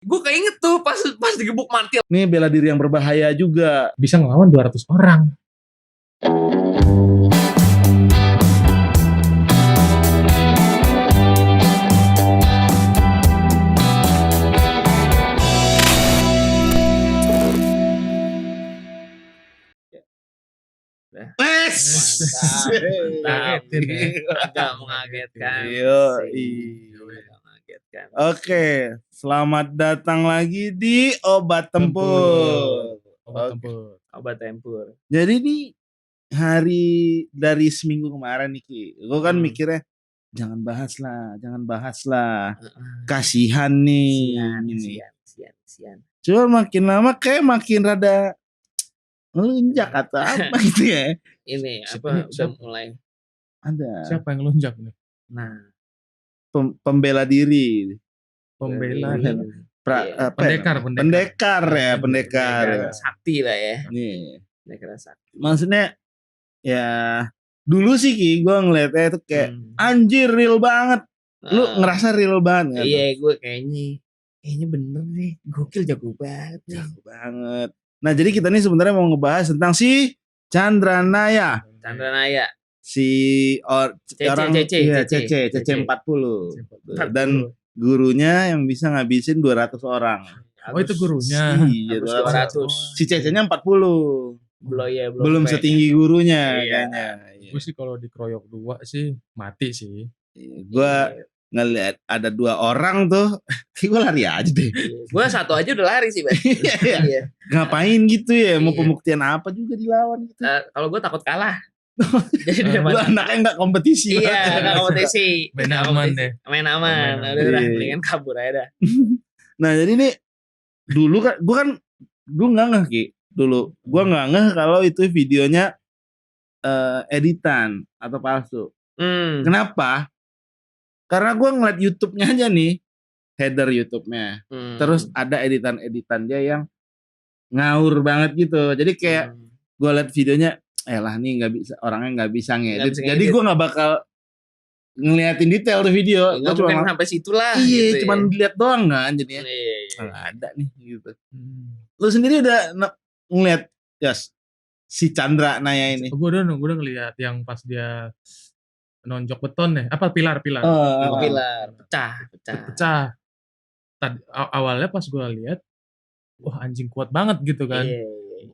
Gue keinget tuh pas digebuk Martil. Nih bela diri yang berbahaya juga. Bisa ngelawan 200 orang. Mantap. Ngagetin ya. Agak mengagetkan. Agak mengagetkan. Oke, selamat datang lagi di Obat Tempur. Obat tempur. Jadi nih hari dari seminggu kemarin nih Ki, gue kan mikirnya jangan bahas lah. Kasihan nih. Sian. Cuma makin lama kayak makin rada ngelunjak atau apa gitu ya. Ini apa udah mulai Ada Siapa yang lunjak nih? nah pembela diri. Pembela. Iya. Pendekar. Pendekar. Sakti lah ya. Nih, Pendekar sakti. maksudnya ya dulu sih Ki, gue ngeliatnya itu kayak anjir real banget. Lu ngerasa real banget? Iya, gue kayaknya bener nih. Gokil, jago banget nih. Jago banget. Nah jadi kita nih sebenarnya mau ngebahas tentang si Chandra Naya. Si orang CC 40. Dan gurunya yang bisa ngabisin 200 orang. Oh itu gurunya. Iya 200. Si CC-nya 40. Belum setinggi gurunya kayaknya. Gue sih kalau dikeroyok 2 sih mati sih. Gue ngeliat ada 2 orang tuh, gue lari aja deh. Gue 1 aja udah lari sih, Bang. Iya. Ngapain gitu ya? Mau pembuktian apa juga dilawan gitu? Kalau gue takut kalah. Jadi lu anaknya nggak kompetisi. Iya, nggak kompetisi. Main aman deh. Main aman. Udah, mendingan kabur aja dah. Nah jadi nih dulu kan gue nggak ngeh Ki. Dulu gue nggak ngeh kalau itu videonya editan atau palsu. Kenapa? Karena gue ngeliat YouTube-nya aja nih, header YouTube-nya. Terus ada editan-editan dia yang ngawur banget gitu. Jadi kayak gue liat videonya, lah nih nggak bisa, orangnya nggak bisa ngedit. Jadi gue nggak bakal ngeliatin detail tuh video. Gue cuma sampai situ lah. Iya, gitu cuman dilihat doang kan jadinya. Nggak ada nih gitu. Lu sendiri udah ngeliat si Chandra Naya ini? Gue udah ngeliat yang pas dia nonjok beton ya, apa pilar. Pilar pecah. Tadi awalnya pas gue lihat, wah anjing kuat banget gitu kan.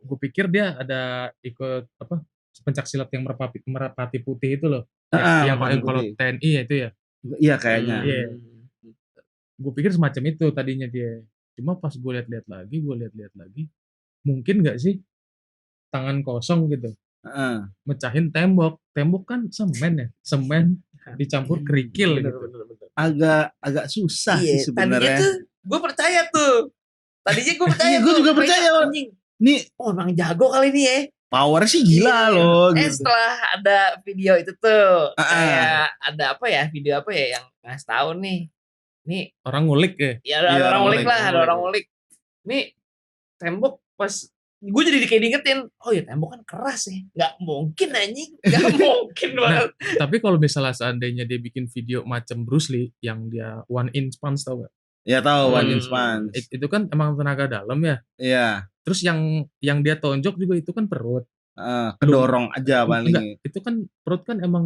Gue pikir dia ada ikut apa pencak silat yang merpati putih itu loh, yang kalau TNI ya itu ya. Iya kayaknya. Gue pikir semacam itu tadinya dia. Cuma pas gue lihat lagi, mungkin nggak sih tangan kosong gitu. Mecahin tembok kan semen dicampur kerikil gitu. Agak susah sih sebenarnya. Tadinya tuh gue percaya tuh. Gue juga percaya. Nih, emang jago kali ini ya. Power sih gila loh. Gitu. Setelah ada video itu tuh, kayak ada apa ya, video apa ya yang ngasih tahu nih orang ngulik ya. Ya ada orang ngulik lah, ada orang ngulik. Nih tembok pas gue jadi kayak diingetin, oh ya tembok kan keras ya, nggak mungkin anjing, nggak mungkin banget. Tapi kalau misalnya seandainya dia bikin video macam Bruce Lee yang dia 1 inch punch tau gak? Ya tahu 1 inch punch. Itu kan emang tenaga dalam ya. Iya. Terus yang dia tonjok juga itu kan perut. Kedorong aja paling. Enggak, itu kan perut kan emang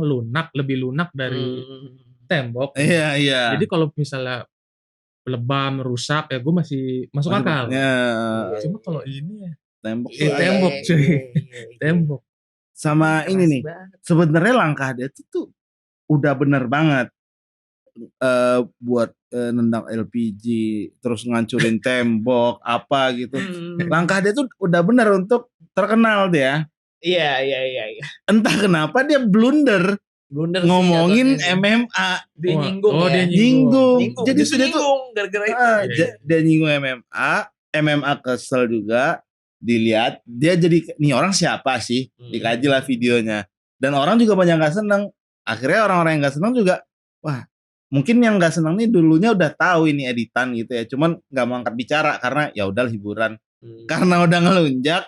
lebih lunak dari tembok. Iya. Jadi kalau misalnya lebam rusak ya gue masih masuk akal. Cuma kalau ini ya tembok cuy. Tembok. Sama ini nih. Sebenarnya langkah dia tuh udah bener banget. Buat nendang LPG terus ngancurin tembok apa gitu. Langkah dia tuh udah bener untuk terkenal dia. Iya. Entah kenapa dia blunder ngomongin MMA. Dia nyinggung. Jadi sudah tuh gara-gara itu. Dia nyinggung MMA kesel juga. Dilihat dia jadi nih orang siapa sih, dikaji lah videonya, dan orang juga banyak nggak seneng. Akhirnya orang-orang yang nggak seneng juga, wah mungkin yang nggak seneng nih dulunya udah tahu ini editan gitu ya, cuman nggak mau angkat bicara karena ya udah hiburan. Karena udah ngelunjak,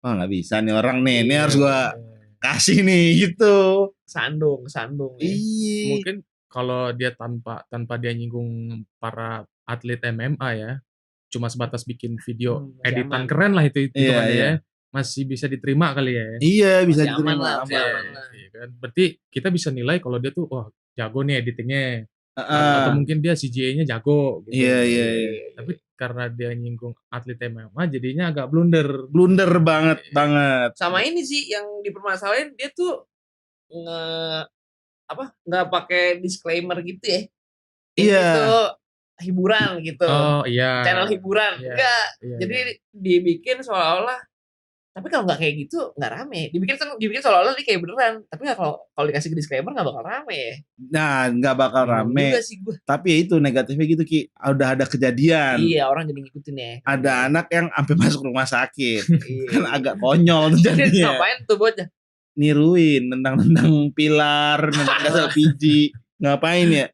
wah nggak bisa nih orang nih, ini harus gua kasih nih gitu. Sandung. Iya. Mungkin kalau dia tanpa dia nyinggung para atlet MMA ya, cuma sebatas bikin video Masih editan aman. keren lah itu Iya, kan iya. ya. Masih bisa diterima kali ya. Iya bisa Masih aman diterima. lah, masih Iya, aman lah. iya kan. Berarti kita bisa nilai kalau dia tuh wah jago nih editingnya. Heeh. Atau mungkin dia CGI-nya jago gitu. Iya, iya, iya. Tapi karena dia nyinggung atlet MMA jadinya agak blunder. Blunder banget banget. Sama ini sih yang dipermasalahin dia tuh nggak pakai disclaimer gitu ya. Iya. Itu hiburan gitu. Oh iya. Channel hiburan. Iya, Enggak. iya, Jadi iya. dibikin seolah-olah, tapi kalau nggak kayak gitu nggak rame. Dibikin seolah-olah dia kayak beneran. Tapi nggak, kalau dikasih disclaimer nggak bakal rame ya. Nah, nggak bakal Bingung rame. juga sih gue. Tapi ya itu negatifnya gitu Ki. Udah ada kejadian. Iya, orang jadi ngikutin ya. Ada anak yang sampai masuk rumah sakit. Iya. Kan agak konyol tuh Jadi jadinya. ngapain tuh bocah? Niruin, nendang-nendang pilar, nendang gas LPG. Ngapain ya?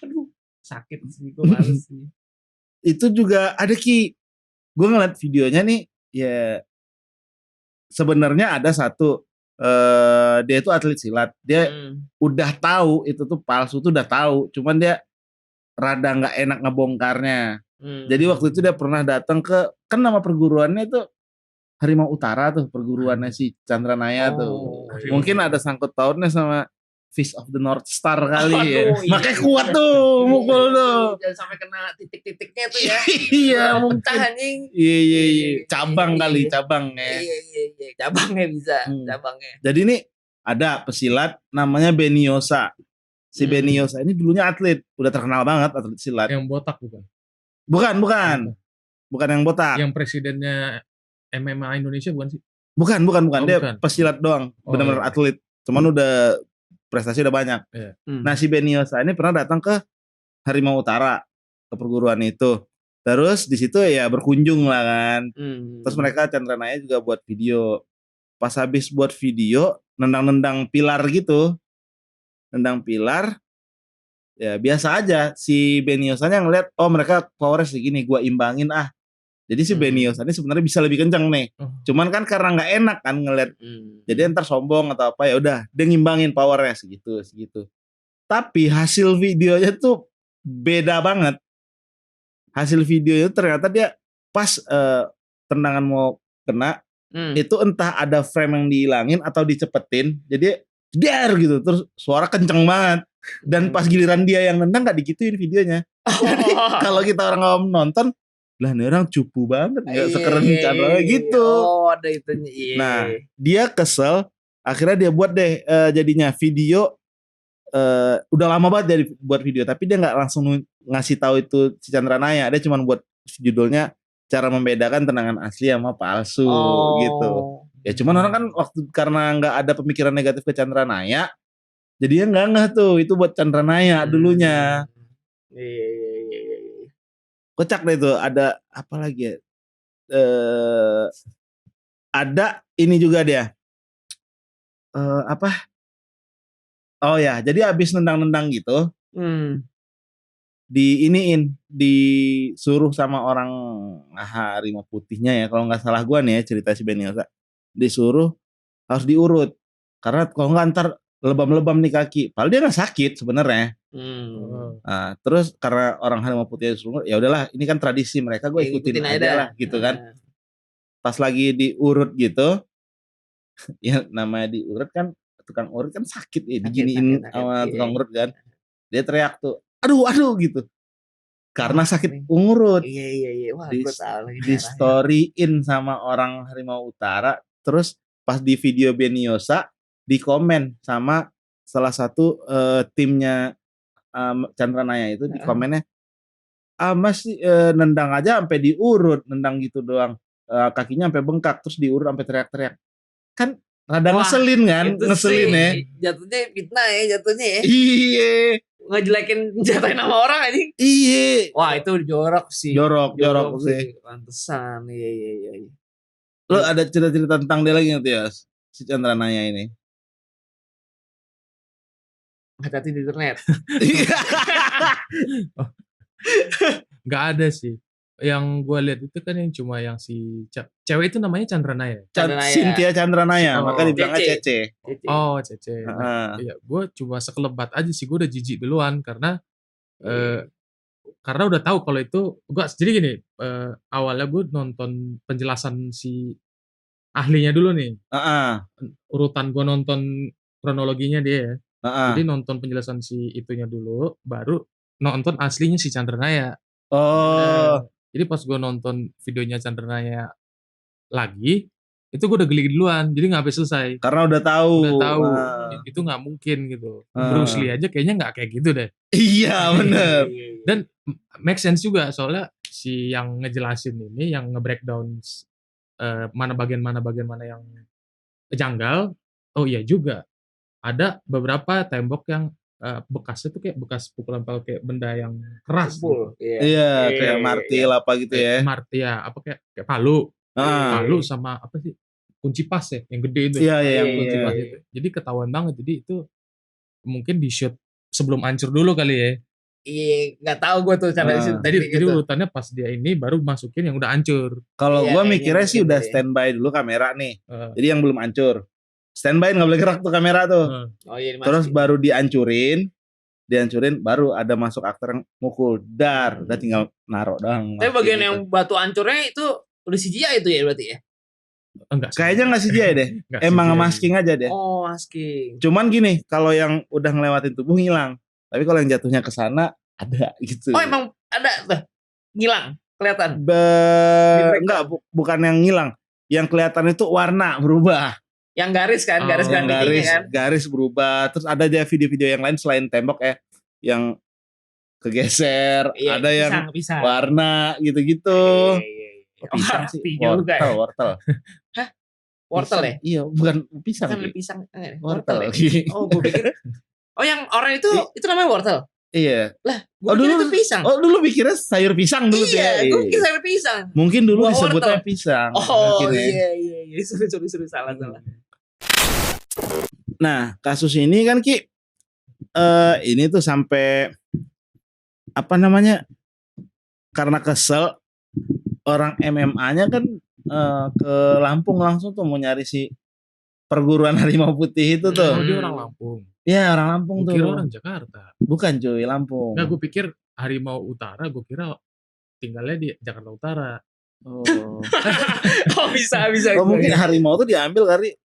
Aduh, sakit sih, gue males sih. Itu juga ada Ki. Gue ngeliat videonya nih, ya sebenarnya ada satu dia itu atlet silat. Dia udah tahu itu tuh palsu tuh udah tahu, cuman dia rada nggak enak ngebongkarnya. Jadi waktu itu dia pernah datang ke, kan nama perguruannya itu Harimau Utara tuh, perguruannya si Chandra Naya tuh. Mungkin ada sangkut pautnya sama Fist of the North Star kali ya. Aduh, iya. Makanya kuat tuh mukul tuh. Jangan sampai kena titik-titiknya tuh ya. Iya Pecah mungkin. anjing. Iya. Cabang kali, cabangnya. Iya. Cabangnya bisa, cabangnya. Jadi ini ada pesilat namanya Beniosa. Si Beniosa ini dulunya atlet, udah terkenal banget atlet silat. Yang botak bukan? Bukan yang botak. Yang presidennya MMA Indonesia bukan sih? Bukan. Oh, Dia bukan. pesilat doang, Oh, benar-benar iya. atlet. Cuman udah prestasi udah banyak. Iya. Nah si Beniosa ini pernah datang ke Harimau Utara, ke perguruan itu. Terus di situ ya berkunjung lah kan. Terus mereka Chandra Naya juga buat video. Pas habis buat video, nendang-nendang pilar gitu. Nendang pilar, ya biasa aja. Si Beniosanya ngeliat, oh mereka powernya segini, gua imbangin ah. Jadi si Beniosa ini sebenarnya bisa lebih kencang nih. Cuman kan karena nggak enak kan ngeliat. Jadi ntar sombong atau apa ya udah dia ngimbangin powernya segitu. Tapi hasil videonya tuh beda banget. Hasil videonya ternyata dia pas tendangan mau kena, itu entah ada frame yang dihilangin atau dicepetin. Jadi der gitu terus suara kenceng banget. Dan pas giliran dia yang nendang nggak digituin videonya. Jadi kalau kita orang awam nonton, lah ini orang cupu banget nggak sekeren Chandra gitu. Oh ada itunya. Iya. Nah dia kesel, akhirnya dia buat deh jadinya video. Udah lama banget dari buat video, tapi dia nggak langsung ngasih tahu itu si Chandra Naya. Dia cuma buat judulnya cara membedakan tendangan asli sama palsu gitu. Ya cuman orang kan waktu karena nggak ada pemikiran negatif ke Chandra Naya, jadi dia nggak ngeh tuh itu buat Chandra Naya dulunya. Iya. Kocak deh tuh. Ada apa lagi ya? Ada ini juga dia. Apa? Oh ya, jadi abis nendang-nendang gitu, disuruh sama orang harimau putihnya ya, kalau nggak salah gua nih ya cerita si Beniosa, disuruh harus diurut, karena kalau nggak ntar lebam-lebam nih kaki. Padahal dia nggak sakit sebenarnya. Nah, terus karena orang harimau putih disuruh, ya udahlah, ini kan tradisi mereka, gue ikutin aja lah gitu kan. Pas lagi diurut gitu, ya namanya diurut kan, tukang urut kan sakit ya, diginiin sama tukang urut kan. Dia teriak tuh, aduh gitu. Karena sakit urut. Iya. Wah, gue tahu lagi. Di storyin sama orang Harimau Utara. Terus pas di video Beniosa, di komen sama salah satu timnya Chandra Naya itu, di komennya, mas nendang aja sampai diurut, nendang gitu doang. Kakinya sampai bengkak, terus diurut sampai teriak-teriak. Kan rada ngeselin kan, ngeselin ya. Jatuhnya fitnah ya jatuhnya ya. Iya. Jatuhin nama orang ini. Iya. Wah itu jorok sih. Jorok sih. Pantesan. Iya. Lo ada cerita-cerita tentang dia lagi nggak ya, si Chandra Naya ini? Hati-hati di internet. Nggak ada sih. Yang gue lihat itu kan yang cuma yang si cewek itu namanya Chandra Naya. Cynthia Chandra Naya, maka dibilangnya Cece. Oh Cece. Iya, gue cuma sekelebat aja sih, gue udah jijik duluan karena karena udah tahu kalau itu jadi gini, awalnya gue nonton penjelasan si ahlinya dulu nih. Heeh. Urutan gue nonton kronologinya dia ya. Heeh. Jadi nonton penjelasan si itunya dulu, baru nonton aslinya si Chandranaya. Oh. Jadi pas gue nonton videonya Chandranaya lagi, itu gue udah geli duluan, jadi nggak sampai selesai. Karena udah tahu. Itu nggak mungkin gitu. Bruce Lee aja kayaknya nggak kayak gitu deh. Iya bener. Dan make sense juga, soalnya si yang ngejelasin ini, yang nge-breakdown mana bagian mana yang janggal. Oh iya juga, ada beberapa tembok yang bekasnya tuh kayak bekas pukulan kayak benda yang keras gitu. Iya, kayak martil apa gitu ya. Ya, apa kayak palu. Palu sama apa sih? Kunci pas ya, yang gede itu. Iya, yang kunci pas itu. Jadi ketahuan banget. Jadi itu mungkin di shoot sebelum hancur dulu kali ya. Iya, nggak tahu gue tuh cara Jadi urutannya pas dia ini baru masukin yang udah hancur. Kalau gue mikirnya sih udah standby dulu kamera nih. Jadi yang belum hancur. Standby nggak boleh gerak tuh kamera tuh. Terus baru dihancurin baru ada masuk aktor yang mukul udah tinggal naruh doang. Tapi bagian yang batu hancurnya itu udah CGI itu ya berarti ya? Enggak. Kayaknya nggak CGI deh. Emang masking aja deh. Oh, masking. Cuman gini, kalau yang udah ngelewatin tubuh ngilang. Tapi kalau yang jatuhnya ke sana ada gitu. Oh, emang ada tuh. Ngilang, kelihatan. Enggak, bukan yang ngilang. Yang kelihatan itu warna berubah. Yang garis kan, garis kan. Garis berubah. Terus ada aja video-video yang lain selain tembok ya, yang kegeser, ada yang warna gitu-gitu. Pisang sih. Wortel. Hah? Wortel ya? Iya, bukan pisang. Bukan pisang. Wortel. Oh, gue pikir. Oh, yang orang itu namanya wortel. Iya. Lah, gue pikir itu pisang. Oh, dulu pikirnya sayur pisang dulu tuh ya. Iya, gue pikir sayur pisang. Mungkin dulu disebutnya pisang. Oh, iya. Suruh salah. Nah, kasus ini kan Ki, ini tuh sampai apa namanya? Karena kesel, orang MMA-nya kan ke Lampung langsung tuh mau nyari si perguruan harimau putih itu tuh. Oh, dia orang Lampung. Iya, orang Lampung tuh. Gue kira orang Jakarta. Bukan cuy, Lampung. Nggak, gue pikir harimau utara, gue kira tinggalnya di Jakarta Utara. Oh. Oh, bisa. Oh, mungkin harimau tuh diambil kali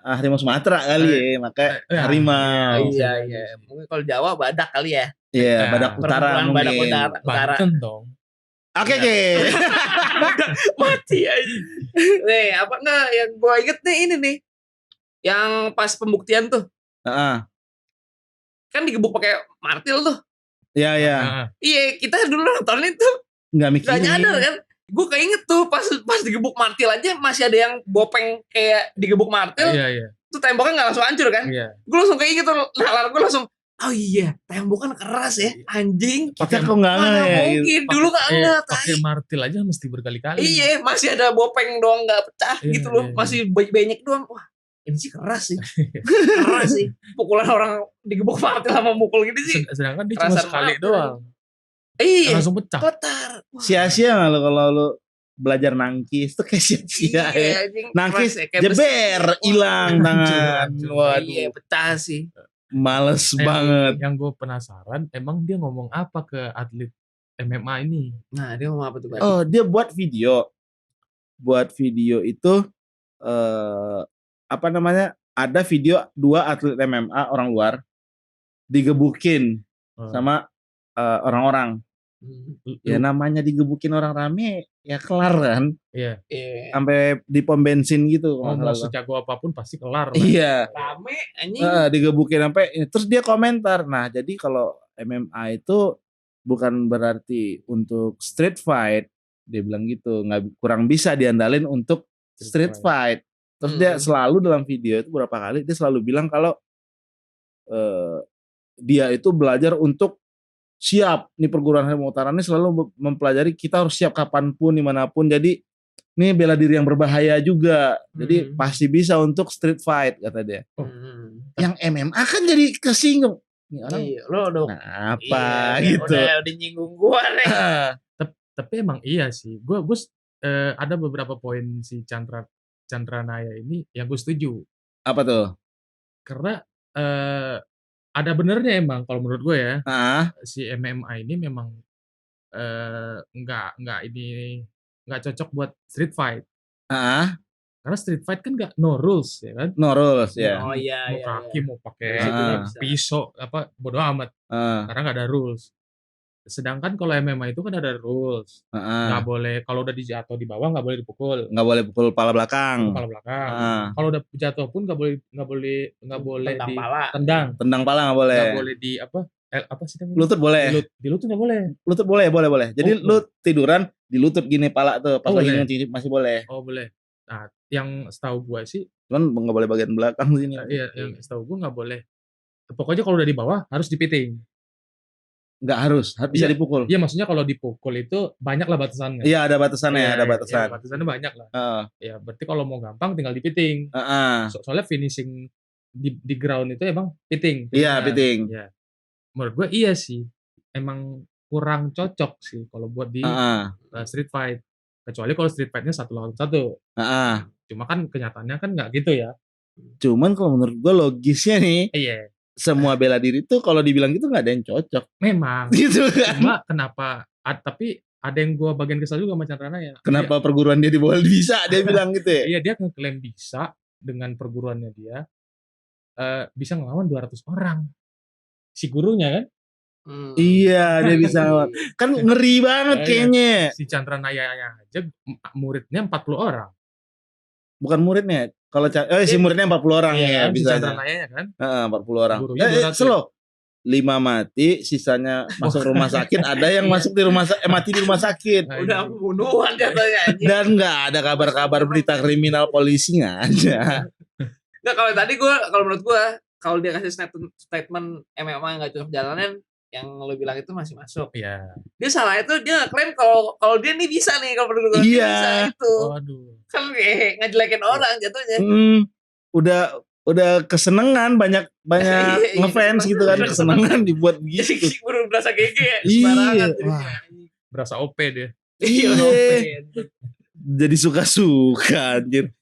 harimau Sumatera kali ya, makanya harimau. Iya. Mungkin kalau Jawa badak kali ya. Iya, badak utara mungkin. Badak utara. Banten dong. Oke. Mati aja. Nih, apa enggak yang gue inget nih ini nih. Yang pas pembuktian tuh. Kan digebuk pakai martil tuh. Iya. Iya, kita dulu nonton itu nggak mikirin. Nggak nyadar kan. Gue keinget tuh pas digebuk martil aja masih ada yang bopeng kayak digebuk martil. Iya. Tuh temboknya nggak langsung hancur kan. Iya. Gue langsung keinget tuh. Nah, gue langsung oh iya, tembok kan keras ya, anjing. Kita kok nggak ya? Mungkin dulu nggak nggak. Pakai martil aja mesti berkali-kali. Iya, masih ada bopeng doang nggak pecah gitu loh, masih banyak doang. Wah, ini sih keras sih, keras sih. Pukulan orang digebuk martil sama mukul gitu sih. Sedangkan dia cuma sekali doang. Iya. Langsung pecah. Kotar. Sia-sia nggak lo kalau lo belajar nangkis tuh kayak sia-sia ya. Nangkis jeber hilang tangan. Waduh. Iya, pecah sih. Males banget. Yang gue penasaran, emang dia ngomong apa ke atlet MMA ini? Nah, dia ngomong apa tuh? Oh, dia buat video. Buat video itu apa namanya? Ada video 2 atlet MMA orang luar digebukin sama orang-orang. Ya namanya digebukin orang rame ya kelar kan. Iya. Sampai di pom bensin gitu. Mau sejago apapun pasti kelar. Iya. Rame anjing. Digebukin sampai terus dia komentar. Nah, jadi kalau MMA itu bukan berarti untuk street fight. Dia bilang gitu, kurang bisa diandalin untuk street fight. Terus dia selalu dalam video itu beberapa kali dia selalu bilang kalau dia itu belajar untuk siap nih perguruan harimau utara ini selalu mempelajari kita harus siap kapanpun dimanapun. Jadi ini bela diri yang berbahaya juga. Jadi pasti bisa untuk street fight kata dia. Yang MMA kan jadi kesinggung. Ini orang lo udah apa gitu. Udah nyinggung gua nih. Tapi emang iya sih. Gue ada beberapa poin si Chandranaya ini yang gue setuju. Apa tuh? Karena ada benernya emang kalau menurut gue ya. Si MMA ini memang nggak cocok buat street fight. Karena street fight kan nggak no rules ya kan. No rules ya. Oh iya. Mau kaki mau pakai Bisa. pisau apa bodo amat. Karena nggak ada rules. Sedangkan kalau MMA itu kan ada rules. Nggak boleh kalau udah dijatuh di bawah nggak boleh dipukul. Nggak boleh pukul kepala belakang. Kepala belakang. Kalau udah jatuh pun nggak boleh Tendang pala. Tendang pala nggak boleh. Nggak boleh di apa sih namanya? Lutut boleh. Di lutut nggak boleh. Lutut boleh. Jadi lu tiduran di lutut gini pala tuh pas lagi ngecicip masih boleh. Oh boleh. Nah, yang setahu gue sih, cuman nggak boleh bagian belakang sini. Iya, yang setahu gue nggak boleh. Pokoknya kalau udah di bawah harus dipiting. Nggak harus bisa dipukul. Iya, maksudnya kalau dipukul itu banyak lah batasannya. Iya, ada batasannya, ada batasan. Ya, batasannya banyak lah. Ya, berarti kalau mau gampang tinggal dipiting. Soalnya finishing di ground itu emang piting. Iya, piting. Ya. Menurut gue iya sih. Emang kurang cocok sih kalau buat di street fight. Kecuali kalau street fight-nya 1 lawan 1. Cuma kan kenyataannya kan nggak gitu ya. Cuman kalau menurut gue logisnya nih. Iya. Semua bela diri tuh kalau dibilang gitu nggak ada yang cocok. Memang. Gitu kan. Cuma kenapa? Tapi ada yang gue bagian kesal juga sama Chandra ya. Kenapa perguruan dia di bawah bisa? Dia bilang gitu ya. Iya, dia ngeklaim bisa dengan perguruannya dia bisa ngelawan 200 orang. Si gurunya kan? Iya, dia bisa ngelawan. Kan ngeri banget kayaknya. Si Chandra Nayanya aja muridnya 40 orang. Bukan muridnya. Kalau si muridnya 40 orang ya bisa. Si Chandra Nayanya kan? 40 orang. Slow. 5 mati, sisanya masuk rumah sakit. Ada yang masuk di mati di rumah sakit. Udah pembunuhan katanya. Dan nggak ada kabar-kabar berita kriminal polisi nggak ada. Nggak, kalau menurut gue, kalau dia kasih statement MMA nggak cocok jalanan, yang lo bilang itu masih masuk. Iya. Dia salah itu dia klaim kalau dia nih bisa nih kalau menurut gue bisa itu. Waduh. Kan ngejelekin orang jatuhnya. Udah kesenengan banyak ngefans gitu kan, kesenangan dibuat gitu. Baru berasa GG sembarangan. Berasa OP dia. Iya. Jadi suka-suka anjir.